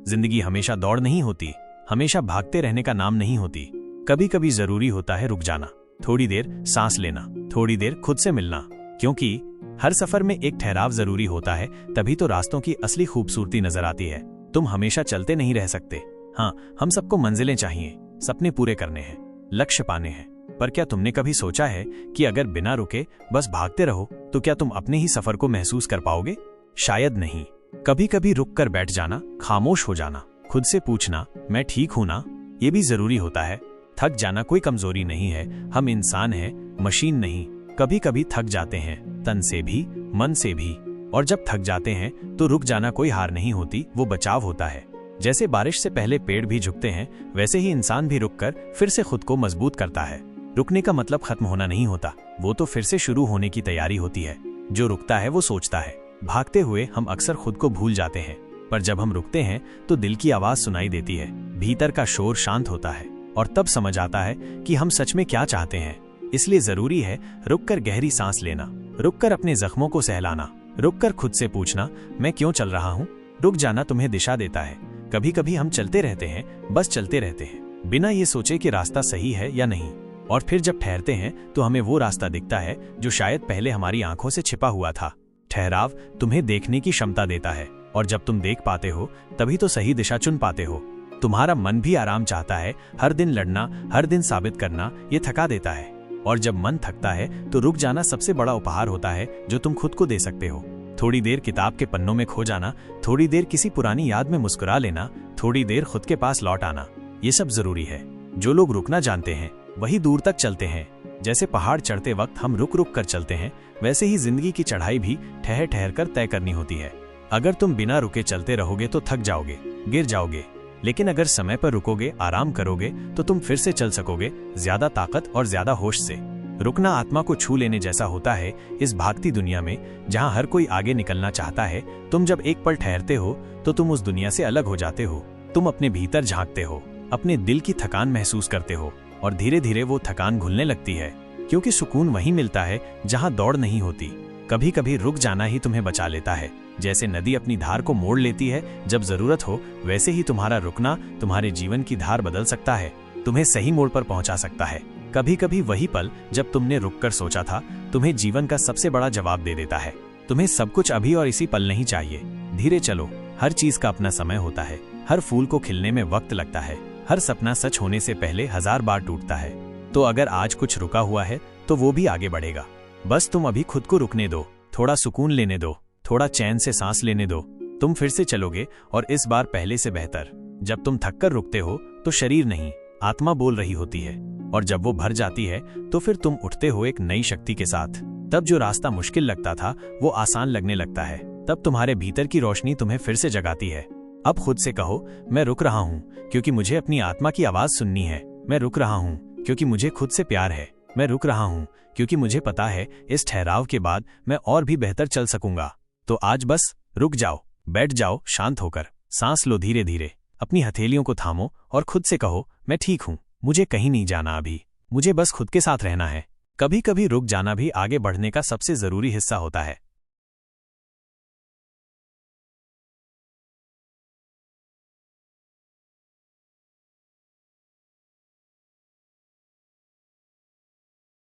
जिंदगी हमेशा दौड़ नहीं होती, हमेशा भागते रहने का नाम नहीं होती। कभी कभी जरूरी होता है रुक जाना, थोड़ी देर सांस लेना, थोड़ी देर खुद से मिलना। क्योंकि हर सफर में एक ठहराव जरूरी होता है, तभी तो रास्तों की असली खूबसूरती नजर आती है। तुम हमेशा चलते नहीं रह सकते। हाँ, हम सबको मंजिलें चाहिए, सपने पूरे करने हैं, लक्ष्य पाने हैं। पर क्या तुमने कभी सोचा है कि अगर बिना रुके बस भागते रहो तो क्या तुम अपने ही सफर को महसूस कर पाओगे? शायद नहीं। कभी कभी रुक कर बैठ जाना, खामोश हो जाना, खुद से पूछना मैं ठीक हूं ना, ये भी जरूरी होता है। थक जाना कोई कमजोरी नहीं है, हम इंसान हैं, मशीन नहीं। कभी कभी थक जाते हैं, तन से भी मन से भी। और जब थक जाते हैं तो रुक जाना कोई हार नहीं होती, वो बचाव होता है। जैसे बारिश से पहले पेड़ भी झुकते हैं, वैसे ही इंसान भी रुककर फिर से खुद को मजबूत करता है। रुकने का मतलब खत्म होना नहीं होता, वो तो फिर से शुरू होने की तैयारी होती है। जो रुकता है वो सोचता है। भागते हुए हम अक्सर खुद को भूल जाते हैं, पर जब हम रुकते हैं तो दिल की आवाज सुनाई देती है, भीतर का शोर शांत होता है और तब समझ आता है कि हम सच में क्या चाहते हैं। इसलिए जरूरी है रुककर गहरी सांस लेना, रुककर अपने जख्मों को सहलाना, रुककर खुद से पूछना मैं क्यों चल रहा हूँ। रुक जाना तुम्हें दिशा देता है। कभी कभी हम चलते रहते हैं, बस चलते रहते हैं, बिना ये सोचे कि रास्ता सही है या नहीं। और फिर जब ठहरते हैं तो हमें वो रास्ता दिखता है जो शायद पहले हमारी आंखों से छिपा हुआ था। ठहराव तुम्हें देखने की क्षमता देता है, और जब तुम देख पाते हो तभी तो सही दिशा चुन पाते हो। तुम्हारा मन भी आराम चाहता है, हर दिन लड़ना, हर दिन साबित करना, ये थका देता है। और जब मन थकता है तो रुक जाना सबसे बड़ा उपहार होता है जो तुम खुद को दे सकते हो। थोड़ी देर किताब के पन्नों में खो जाना, थोड़ी देर किसी पुरानी याद में मुस्कुरा लेना, थोड़ी देर खुद के पास लौट आना, ये सब जरूरी है। जो लोग रुकना जानते हैं वही दूर तक चलते हैं। जैसे पहाड़ चढ़ते वक्त हम रुक रुक कर चलते हैं, वैसे ही जिंदगी की चढ़ाई भी ठहर ठहर कर तय करनी होती है। अगर तुम बिना रुके चलते रहोगे तो थक जाओगे, गिर जाओगे। लेकिन अगर समय पर रुकोगे, आराम करोगे, तो तुम फिर से चल सकोगे, ज्यादा ताकत और ज्यादा होश से। रुकना आत्मा को छू लेने जैसा होता है इस भागती दुनिया में, जहां हर कोई आगे निकलना चाहता है। तुम जब एक पल ठहरते हो तो तुम उस दुनिया से अलग हो जाते हो। तुम अपने भीतर झांकते हो, अपने दिल की थकान महसूस करते हो, और धीरे धीरे वो थकान घुलने लगती है। क्योंकि सुकून वहीं मिलता है जहां दौड़ नहीं होती। कभी कभी रुक जाना ही तुम्हें बचा लेता है। जैसे नदी अपनी धार को मोड़ लेती है जब जरूरत हो, वैसे ही तुम्हारा रुकना तुम्हारे जीवन की धार बदल सकता है, तुम्हें सही मोड़ पर पहुंचा सकता है। कभी कभी वही पल जब तुमने रुककर सोचा था, तुम्हें जीवन का सबसे बड़ा जवाब दे देता है। तुम्हें सब कुछ अभी और इसी पल नहीं चाहिए। धीरे चलो, हर चीज का अपना समय होता है। हर फूल को खिलने में वक्त लगता है, हर सपना सच होने से पहले 1000 बार टूटता है। तो अगर आज कुछ रुका हुआ है तो वो भी आगे बढ़ेगा। बस तुम अभी खुद को रुकने दो, थोड़ा सुकून लेने दो, थोड़ा चैन से सांस लेने दो। तुम फिर से चलोगे, और इस बार पहले से बेहतर। जब तुम थककर रुकते हो तो शरीर नहीं, आत्मा बोल रही होती है, और जब वो भर जाती है तो फिर तुम उठते हो एक नई शक्ति के साथ। तब जो रास्ता मुश्किल लगता था वो आसान लगने लगता है। तब तुम्हारे भीतर की रोशनी तुम्हें फिर से जगाती है। अब खुद से कहो मैं रुक रहा हूँ क्योंकि मुझे अपनी आत्मा की आवाज सुननी है। मैं रुक रहा हूँ क्योंकि मुझे खुद से प्यार है। मैं रुक रहा हूँ क्योंकि मुझे पता है इस ठहराव के बाद मैं और भी बेहतर चल सकूंगा। तो आज बस रुक जाओ, बैठ जाओ शांत होकर, सांस लो धीरे धीरे, अपनी हथेलियों को थामो और खुद से कहो मैं ठीक हूँ, मुझे कहीं नहीं जाना अभी, मुझे बस खुद के साथ रहना है। कभी कभी रुक जाना भी आगे बढ़ने का सबसे जरूरी हिस्सा होता है।